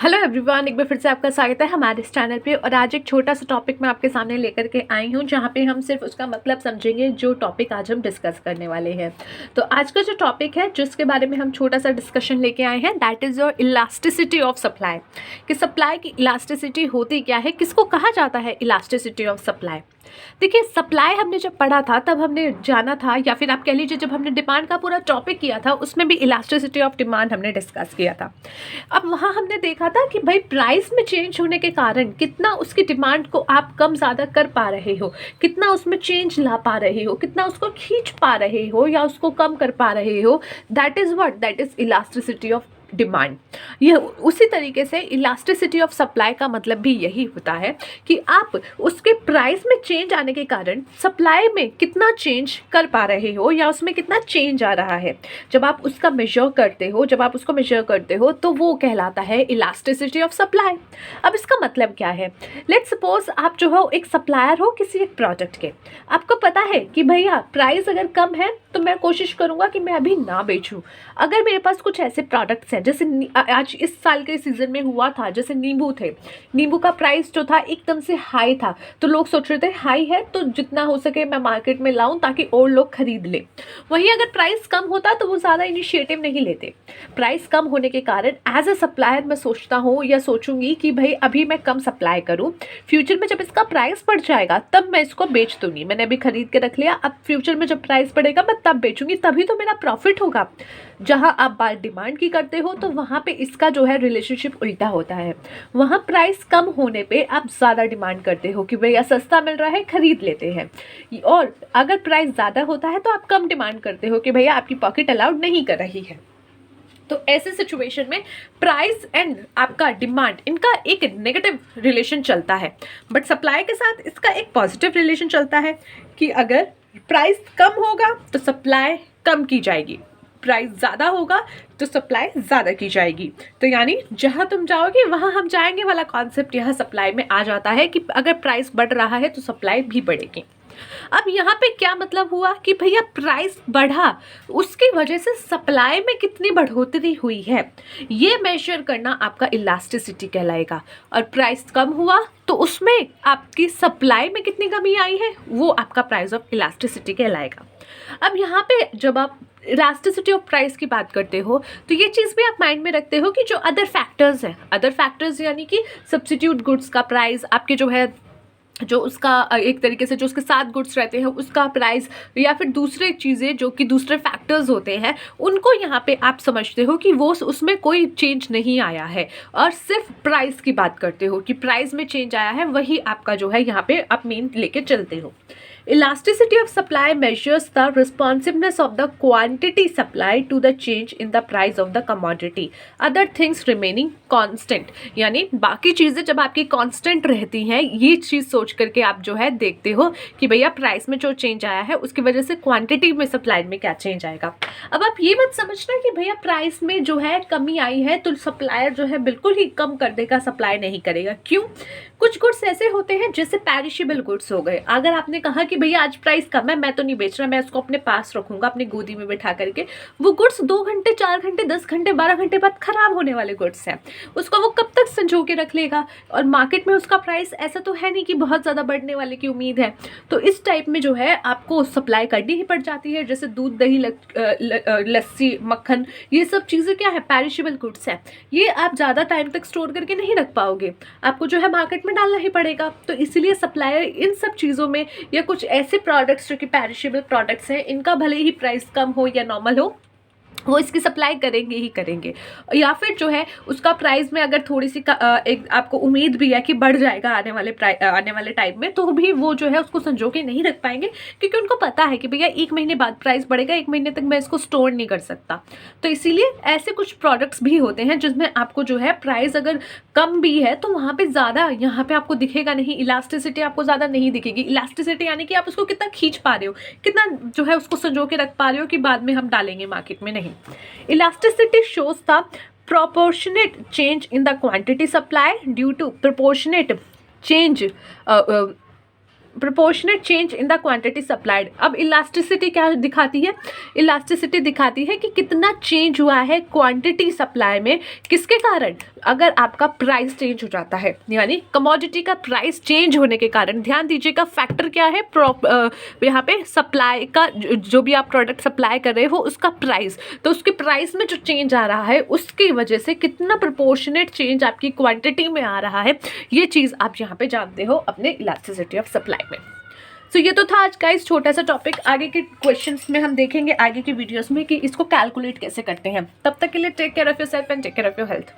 Hello everyone, एक बार फिर से आपका स्वागत है हमारे इस चैनल पे। और आज एक छोटा सा टॉपिक मैं आपके सामने लेकर के आई हूँ, जहाँ पे हम सिर्फ उसका मतलब समझेंगे जो टॉपिक आज हम डिस्कस करने वाले हैं। तो आज का जो टॉपिक है जिसके बारे में हम छोटा सा डिस्कशन लेके आए हैं, that is your elasticity of supply. कि सप्लाई की इलास्टिसिटी होती क्या है, किसको कहा जाता है इलास्टिसिटी ऑफ सप्लाई। देखिए, सप्लाई हमने जब पढ़ा था तब हमने जाना था, या फिर आप कह लीजिए जब हमने डिमांड का पूरा टॉपिक किया था उसमें भी इलास्टिसिटी ऑफ डिमांड हमने डिस्कस किया था। अब वहाँ हमने देखा था कि भाई प्राइस में चेंज होने के कारण कितना उसकी डिमांड को आप कम ज़्यादा कर पा रहे हो, कितना उसमें चेंज ला पा रहे हो, कितना उसको खींच पा रहे हो या उसको कम कर पा रहे हो, that is what, that is elasticity of demand. यह उसी तरीके से इलास्टिसिटी ऑफ सप्लाई का मतलब भी यही होता है कि आप उसके प्राइस में चेंज आने के कारण सप्लाई में कितना चेंज कर पा रहे हो या उसमें कितना चेंज आ रहा है। जब आप उसका मेजर करते हो, जब आप उसको मेजर करते हो तो वो कहलाता है इलास्टिसिटी ऑफ सप्लाई। अब इसका मतलब क्या है, लेट्स सपोज आप जो हो एक सप्लायर हो किसी एक प्रोडक्ट के। आपको पता है कि भैया प्राइस अगर कम है तो मैं कोशिश करूँगा कि मैं अभी ना बेचूँ। अगर मेरे पास कुछ ऐसे प्रोडक्ट्स हैं जैसे आज इस साल के सीज़न में हुआ था, जैसे नींबू थे, नींबू का प्राइस जो था एकदम से हाई था, तो लोग सोच रहे थे हाई है तो जितना हो सके मैं मार्केट में लाऊं ताकि और लोग खरीद लें। वहीं अगर प्राइस कम होता तो वो ज़्यादा इनिशिएटिव नहीं लेते। प्राइस कम होने के कारण एज अ सप्लायर मैं सोचता हूँ या सोचूंगी कि भाई अभी मैं कम सप्लाई करूँ, फ्यूचर में जब इसका प्राइस बढ़ जाएगा तब मैं इसको बेच दूंगी। मैंने अभी खरीद के रख लिया, अब फ्यूचर में जब प्राइस बढ़ेगा मैं तब बेचूंगी, तभी तो मेरा प्रॉफिट होगा। जहाँ आप बात डिमांड की करते हो तो वहाँ पे इसका जो है रिलेशनशिप उल्टा होता है। वहाँ प्राइस कम होने पे आप ज़्यादा डिमांड करते हो कि भैया सस्ता मिल रहा है, खरीद लेते हैं। और अगर प्राइस ज़्यादा होता है तो आप कम डिमांड करते हो कि भैया आपकी पॉकेट अलाउड नहीं कर रही है। तो ऐसे सिचुएशन में प्राइस एंड आपका डिमांड, इनका एक नेगेटिव रिलेशन चलता है, बट सप्लाई के साथ इसका एक पॉजिटिव रिलेशन चलता है कि अगर प्राइस कम होगा तो सप्लाई कम की जाएगी, प्राइस ज़्यादा होगा तो सप्लाई ज़्यादा की जाएगी। तो यानी जहाँ तुम जाओगे वहाँ हम जाएंगे वाला कॉन्सेप्ट यहाँ सप्लाई में आ जाता है कि अगर प्राइस बढ़ रहा है तो सप्लाई भी बढ़ेगी। अब यहाँ पे क्या मतलब हुआ कि भैया प्राइस बढ़ा, उसकी वजह से सप्लाई में कितनी बढ़ोतरी हुई है, ये मेजर करना आपका इलास्टिसिटी कहलाएगा। और प्राइस कम हुआ तो उसमें आपकी सप्लाई में कितनी कमी आई है, वो आपका प्राइस ऑफ इलास्टिसिटी कहलाएगा। अब यहाँ पे जब आप इलास्टिसिटी ऑफ प्राइस की बात करते हो तो ये चीज़ भी आप माइंड में रखते हो कि जो अदर फैक्टर्स हैं, अदर फैक्टर्स यानी कि सब्स्टिट्यूट गुड्स का प्राइस, आपके जो है जो उसका एक तरीके से जो उसके साथ गुड्स रहते हैं उसका प्राइस, या फिर दूसरे चीज़ें जो कि दूसरे फैक्टर्स होते हैं उनको यहाँ पे आप समझते हो कि वो उसमें कोई चेंज नहीं आया है, और सिर्फ प्राइस की बात करते हो कि प्राइस में चेंज आया है, वही आपका जो है यहाँ पे आप मेन लेके चलते हो। Elasticity of supply measures the responsiveness of the quantity supplied to the change in the price of the commodity, other things remaining constant। यानी बाकी चीज़ें जब आपकी कांस्टेंट रहती हैं, ये चीज़ सोच करके आप जो है देखते हो कि भैया प्राइस में जो चेंज आया है उसकी वजह से क्वांटिटी में सप्लाई में क्या चेंज आएगा। अब आप ये मत समझना कि भैया प्राइस में जो है कमी आई है तो सप्लायर जो है बिल्कुल ही कम कर देगा, सप्लाई नहीं करेगा। क्यों? कुछ गुड्स ऐसे होते हैं जैसे पैरिशेबल गुड्स हो गए। अगर आपने कहा कि भैया आज प्राइस कम है, मैं तो नहीं बेच रहा, मैं उसको अपने पास रखूंगा अपनी गोदी में बैठा करके, वो गुड्स 2 घंटे 4 घंटे 10 घंटे 12 घंटे बाद खराब होने वाले गुड्स हैं, उसको वो कब तक संजो के रख लेगा। और मार्केट में उसका प्राइस ऐसा तो है नहीं कि बहुत ज़्यादा बढ़ने वाले की उम्मीद है। तो इस टाइप में जो है आपको सप्लाई करनी ही पड़ जाती है। जैसे दूध, दही, लस्सी, मक्खन, ये सब चीज़ें क्या है, पैरिशेबल गुड्स हैं। ये आप ज़्यादा टाइम तक स्टोर करके नहीं रख पाओगे, आपको जो है मार्केट में डालना ही पड़ेगा। तो इसीलिए सप्लायर इन सब चीज़ों में, या कुछ ऐसे प्रोडक्ट्स जो कि पैरिशेबल प्रोडक्ट्स हैं, इनका भले ही प्राइस कम हो या नॉर्मल हो, वो इसकी सप्लाई करेंगे ही करेंगे। या फिर जो है उसका प्राइस में अगर थोड़ी सी एक आपको उम्मीद भी है कि बढ़ जाएगा आने वाले टाइम में, तो भी वो जो है उसको संजो के नहीं रख पाएंगे, क्योंकि उनको पता है कि भैया 1 महीने बाद प्राइस बढ़ेगा, 1 महीने तक मैं इसको स्टोर नहीं कर सकता। तो इसीलिए ऐसे कुछ प्रोडक्ट्स भी होते हैं जिसमें आपको जो है प्राइस अगर कम भी है तो वहाँ पे ज़्यादा, यहाँ पे आपको दिखेगा नहीं, इलास्टिसिटी आपको ज़्यादा नहीं दिखेगी। इलास्टिसिटी यानी कि आप उसको कितना खींच पा रहे हो, कितना जो है उसको संजो के रख पा रहे हो कि बाद में हम डालेंगे मार्केट में, नहीं। Elasticity shows the proportionate change in the quantity supply due to proportionate change proportionate change in the quantity supplied. अब इलास्टिसिटी क्या दिखाती है? इलास्टिसिटी दिखाती है कि कितना चेंज हुआ है क्वांटिटी सप्लाई में, किसके कारण? अगर आपका प्राइस चेंज हो जाता है, यानी कमोडिटी का प्राइस चेंज होने के कारण, ध्यान दीजिएगा फैक्टर क्या है, यहाँ पे सप्लाई का जो भी आप प्रोडक्ट सप्लाई कर रहे हो उसका प्राइस, तो उसके प्राइस में जो चेंज आ रहा है उसकी वजह से कितना प्रोपोर्शनेट चेंज आपकी क्वांटिटी में आ रहा है, ये चीज़ आप यहाँ पे जानते हो अपने इलास्टिसिटी ऑफ सप्लाई में। तो ये तो था आज का इस छोटा सा टॉपिक। आगे के क्वेश्चंस में हम देखेंगे आगे की वीडियोस में कि इसको कैलकुलेट कैसे करते हैं। तब तक के लिए take care of yourself and take care of your health.